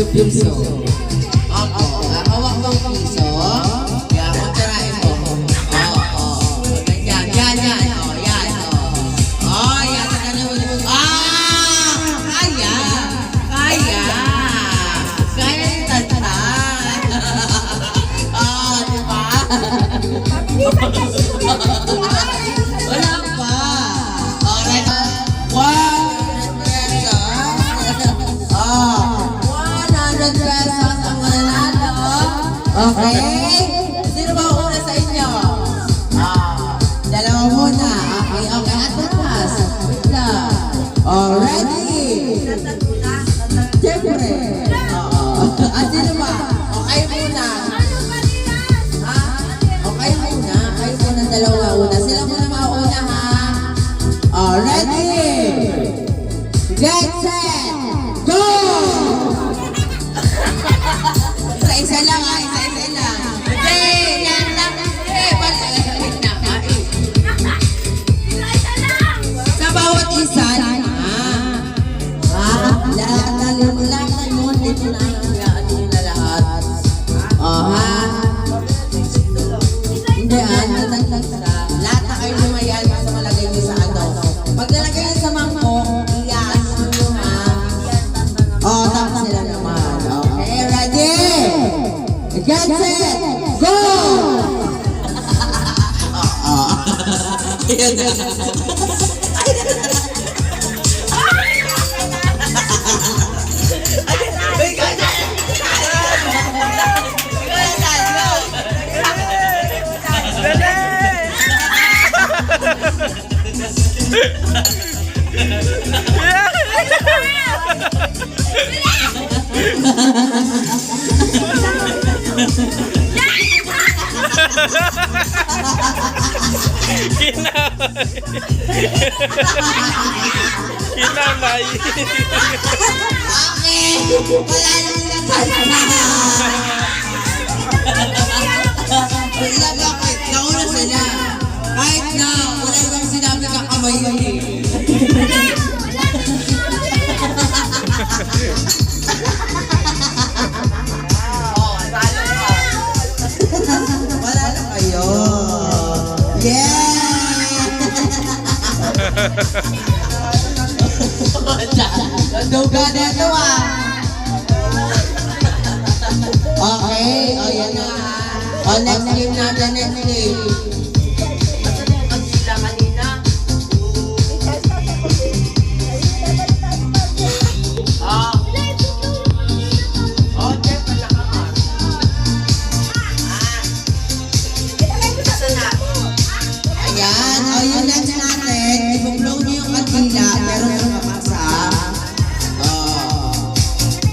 Yung piso. Ako, hawak mo ang piso. Yan, magtarain mo. Oo. Yan. Yan. O, yan. O, yan. Kaya. Kaya yung tantan. Diba? Wala pa. Alright. 100 pesos ang mananalo. Okay? Sino ba una sa inyo? Dalawa muna. Okay. At bukas. Wait lang. Ready? Siyempre. At sino ba? Okay muna. Okay muna. Kayo muna dalawa una. Sila muna mauna ha. Ready? Get set! Go! Isa-isa lang ha. Isa-isa lang. Hindi! Yan lang. Wait na ha. Sa bawat isa lang ha. Lahat yun. Dito na hayaan nyo na lahat. Ha? Hindi lahat na kayo lumayan sa malagay nyo sa ano. Pag nalagay nyo sa mangkok, iyaan nyo ha. Tapos sila naman. Okay, ready? Get set! Go! Kinamay. Okay! Wala nang nagkasama! Nauna sila. Kahit na wala nang sinabi kakamay yun eh. Wala na kayo. Yeah! Nanduga na ito ah. Okay, yan na. Next game natin, next game. Yung next natin, i-blow nyo yung kandila, pero nakapasa.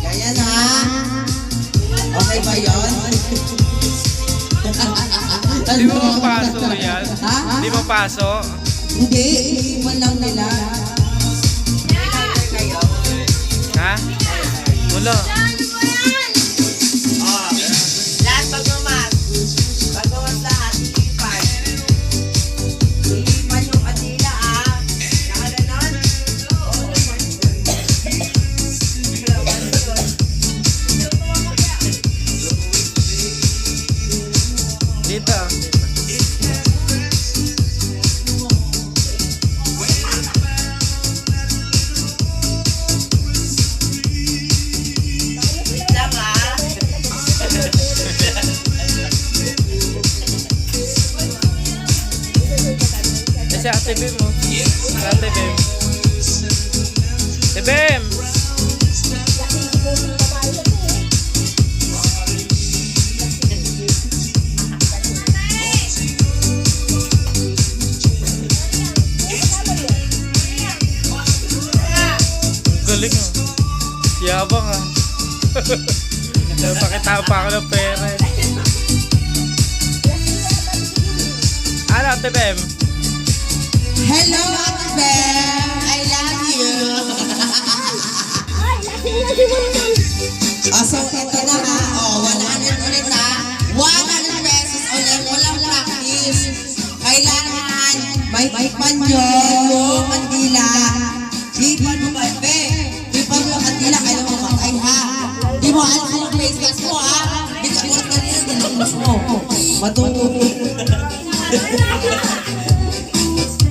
Ganyan ha. Okay ba yun? Di mo mapaso yan? Di mo paso? Hindi, iiwan lang nila. Ha? Wala. Lahat pagmamas. Pagmamas lahat. Iipan yung kanila ah. Nakaganon. Dito. Si Ate Bim mo. Ate Bim. Ate Bim! Galing mo. Yabang ah. Pakita pa ako ng pera eh. Ano Ate Bim? Hello, Ate Bem! I love you! So, ito na ha. 100 ulit ha. 100 pesos ulit. Walang practice. Kailangan may ipan nyo yung kandila. Ipan mo ba? Ipan mo yung kandila. Kailangan mo matay ha. Di mo Matutulog.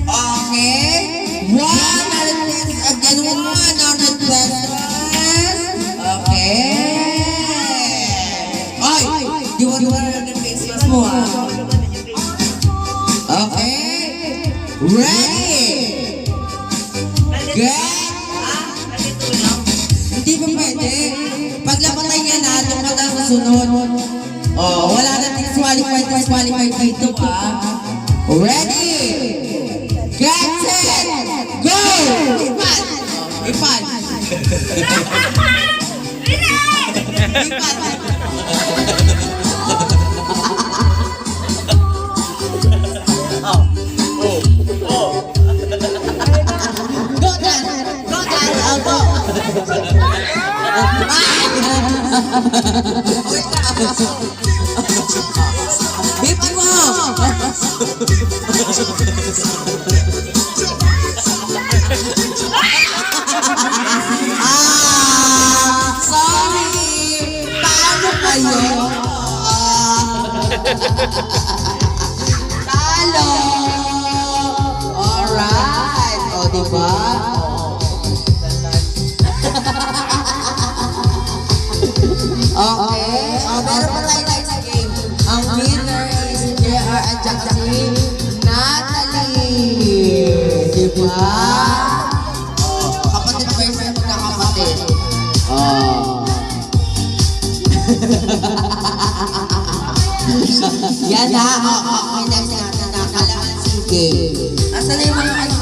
Okay. 100 pesos. Again, 100 pesos. Okay. Ay, di 100 pesos mo ah. Okay. Ready. Get. Hindi pa pwede. Paglapatay niya na, doon ka lang susunod. Oh, wala na disqualified dito ah. Ready? Get set! Go! Ipan! Ipan! Ipan! Go Dan! Go Dan! Oh, go! Ipan mo! Sorry! Paano kayo? Talo! Alright! O, diba? Okay. Meron pa tayo next game. Ang winner is JR at Jackson Natalie. Diba? Kapatid ba yung magkakapatid? Yan ha. Okay, next natin na kalamansi game. Asan na yung mga ano?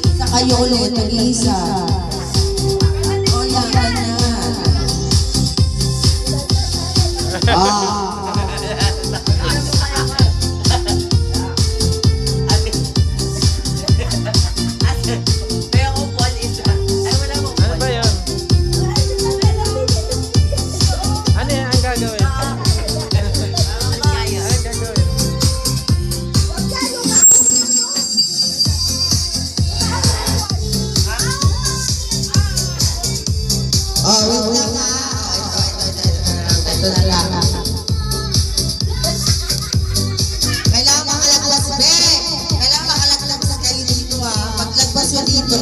Isa kayo ulit, mag-isa. O yan, ganyan. Ano ba yun? Ano yan ang gagawin? Ano ang gagawin? Wait lang ha. Ito na lang. Kailangan makalagpas, be. Kailangan makalagpas kayo dito ha. Paglagpas mo dito,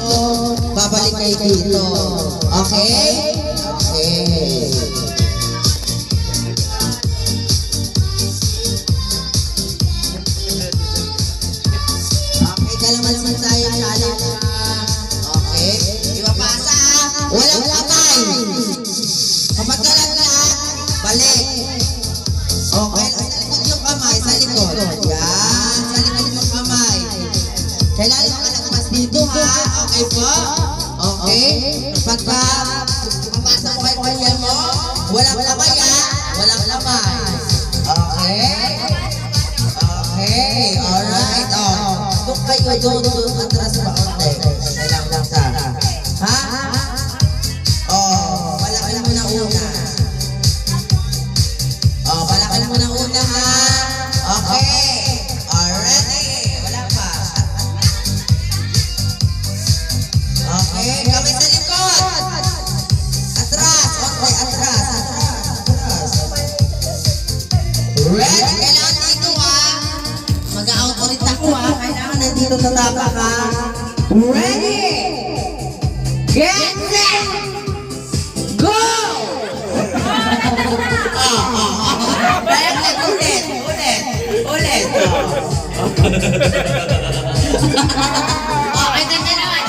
babalik kayo dito. Okay? Okay. Okay, kalamansin tayo challenge ha. Okay? Ipapasa ha. Walang kamay. Kapag nalaglag, balik. Okay, sa likod yung kamay, sa likod. Yan, sa likod yung kamay. Kailangan makalagpas dito ha. Okay po? Okay? Pagka pumasa mo kay kuya mo, walang kamay ha. Walang kamay. Okay? Okay, alright. Doon kayo, doon. Atras pa. Okay. Kailangan lang sa. Ha? Palakan mo na una. Palakan mo na una ha. Okay. Already. Wala pa. Okay. Kamay sa likod. Atras. Okay, atras. Ready? Kailangan dito ha. Mag-out ulit ako ha. Kailangan nandito sa tapak ha. Ready? Get set! Go! Ulit. Okay, ganda naman.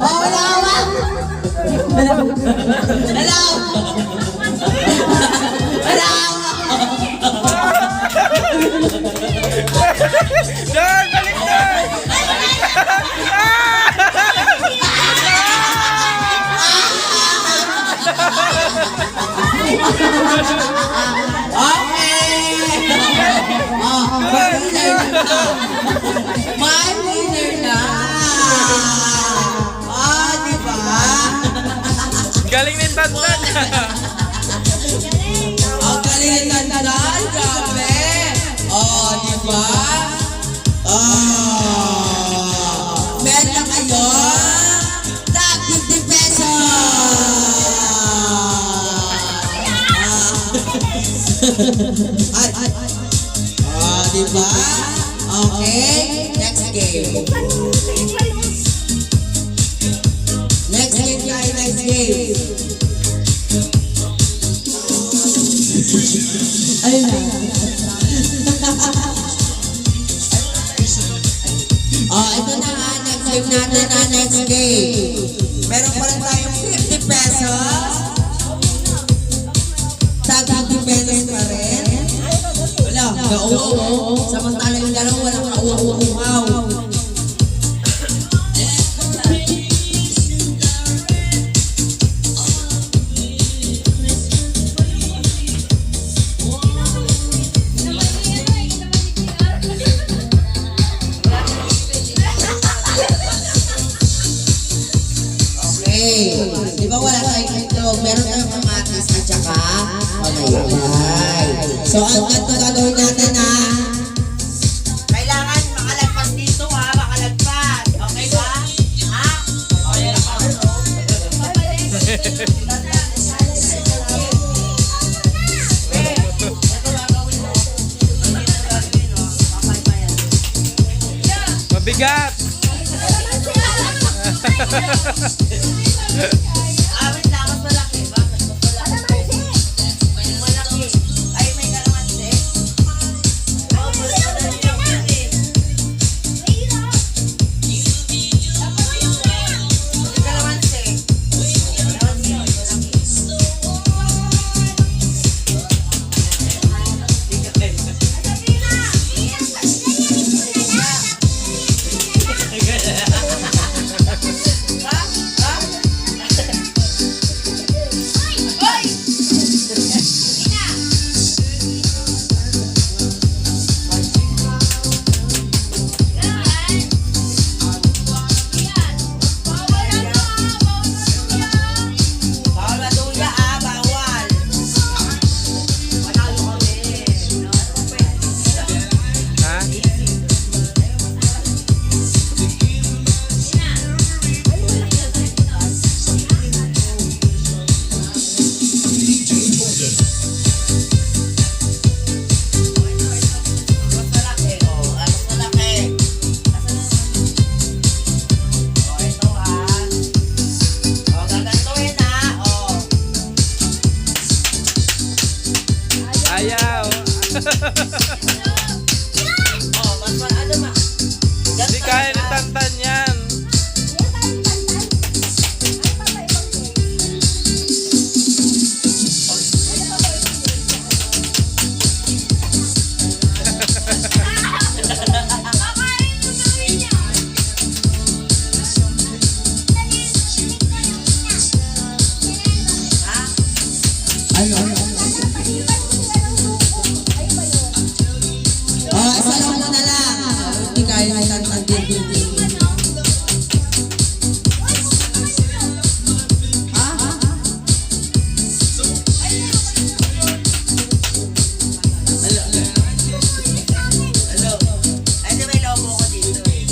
Wala. John, balik na! My winner na! Diba? Galing ni Tantan. Ang galing na nandan, grabe! Diba? Meron na kayo! Ay. Diba? Okay. Next game. Next game tayo, next game. Ayun na. Ito na nga, next game natin na next game. Meron pa rin tayong 50 pesos. Tag 50 pesos pa rin. Wala, nauuhaw. Samantala yung dalawa, walang nauuhaw. Di ba wala tayong itlog? Meron tayong kamatis at saka pamayabay. So, ang ganito gagawin natin ha. Kailangan makalagpas dito ha, makalagpas. Okay ba? Ha? Okay pa. Mabigat! Awit lang, mas malaki. Bakit? Mas malaki. Malaki. Ay, may kalamansi. Oh, malaki yung malaki. May kalamansi. Bawal maduya ah, bawal. Manalo kami. Ha? Mas malaki. Oh, mas malaki. Oh, ito ah. Oh, gagantuin ah. Oh. Ayaw! Oh, mas ano ma? Hindi kaya ni Tantan yan! Ano? Isa lang mo na lang. Hindi kaya na tantan din. Hello. Ay, di may lobo ko dito eh.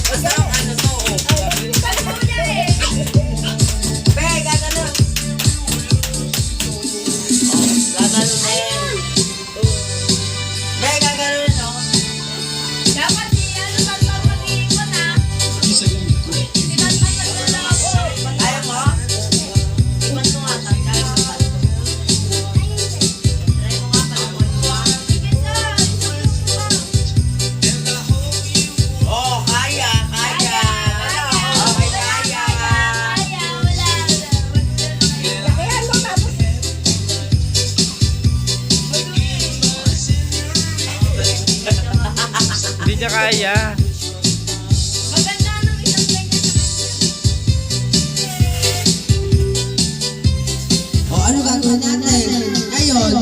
Basta ang ano to, oh. Be, gaganon. Oh, gaganon na yan. Be, gaganon no? Kaya mo? Iwan mo nga, kaya mo pa. Try mo nga, palawan mo ah. Oh, kaya, kaya. Okay, kaya. Hindi niya kaya! Ano gagawin natin? Ngayon.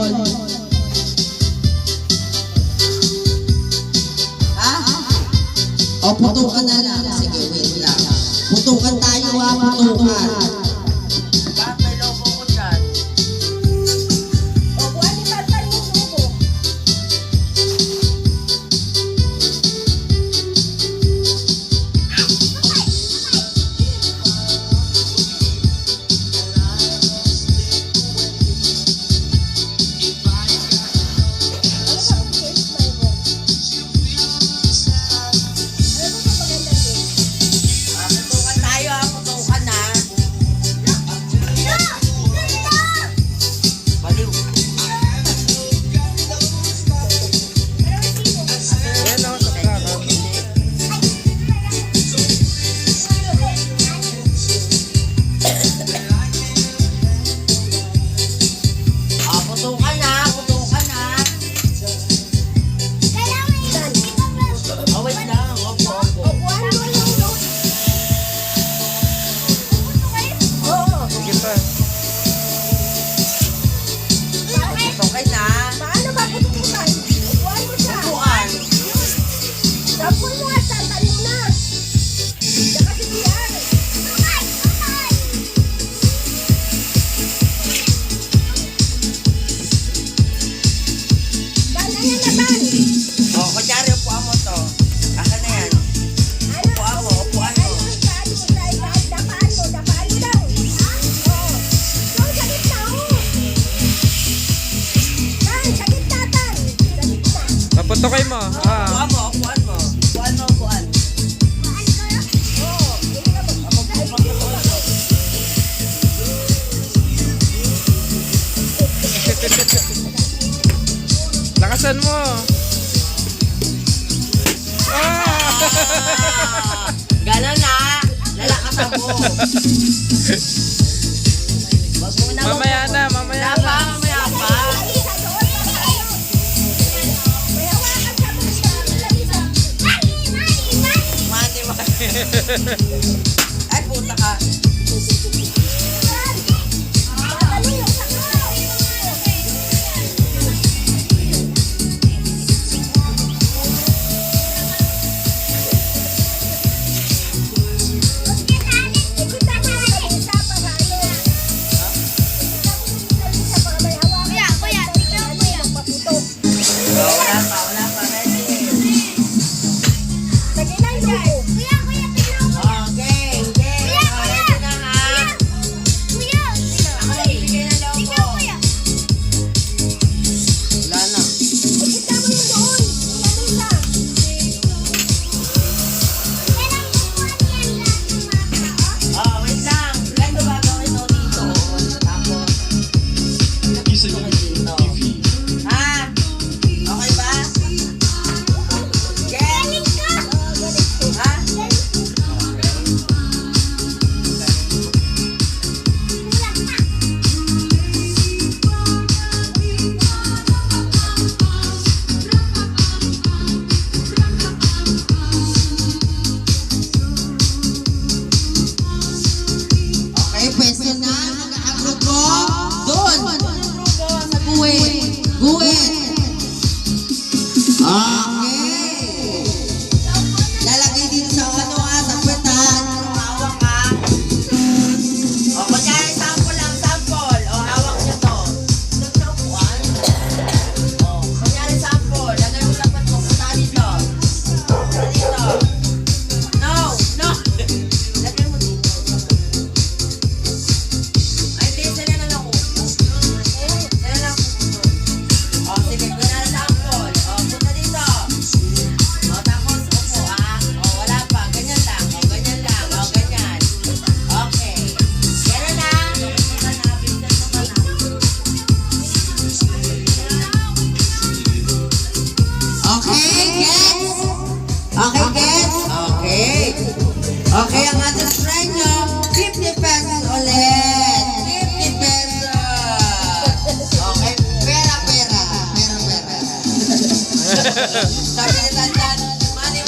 Ha? Putukan na lang. Sige, wait lang. Putukan tayo ha, putukan. Bakit may lobo ko dyan? Bilisan mo. Ganon na. Lalakasan mo. Wag mo na. Mamaya na, mamaya na. Mamaya pa. Mati, mati. Ay, puta ka. Wala pa. Ready? Okay, game. Ready na ha? Ako nagbibigay ng loob mo. Wala na. Wait lang. Ganito ba gawin mo dito? Tapos, dito. Ha? Okay ba? Game? Ha? Okay, pwesto na. Mag-agrupo. Doon. Sa guwit. Guwit. Okay. Lalagay dito sa sa kwetan. Hawak ka. O, kunyari, sample lang, sample. O, hawak niyo to. One. O, kunyari, sample. Lagay mo sa pat mo. Punta dito. Punta dito. No. Lagay mo dito. Ay, hindi. Sila na lang upo. Sila lang upo. O, sige. Kunyari, sample. O, punta dito. O, tapos upo, ah. O, wala pa. Ganyan lang. O, ganyan lang. O, ganyan. Okay. Ganun na. Pinsan mo ka na. Okay, gets? Okay, gets? Okay. Okay, ang ating premyo, 50 pesos ulit. 50 pesos. Okay, pera. Sabi ni Tantan, money.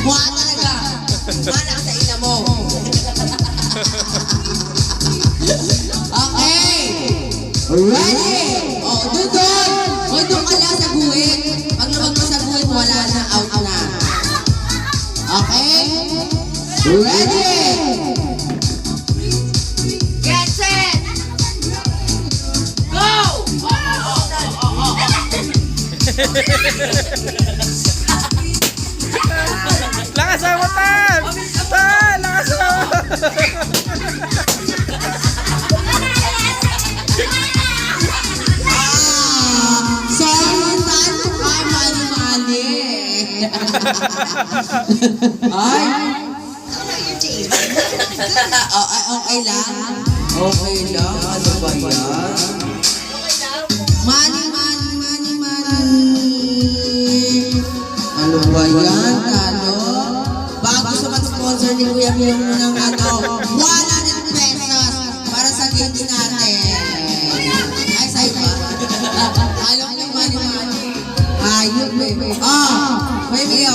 Mukha talaga. Mana ka sa ina mo. Okay. Ready? Doon. Doon ka lang sa guwit. Pag lumag mo sa guwit, wala na, out na. Okay? Ready? Get set! Go! Lakasan mo, Tan! Tan! Lakasan mo! Sorry, Tan. Ay, mali. Ay. Okay lang. Okay lang. Ano ba yan? Money. Ano ba yan? Bago sa mag-sponsor ni Kuya Pio ng 100 pesos para sa gigi natin. Ay, sa'yo ba? Alam niyo, money. Ayun, baby. Baby,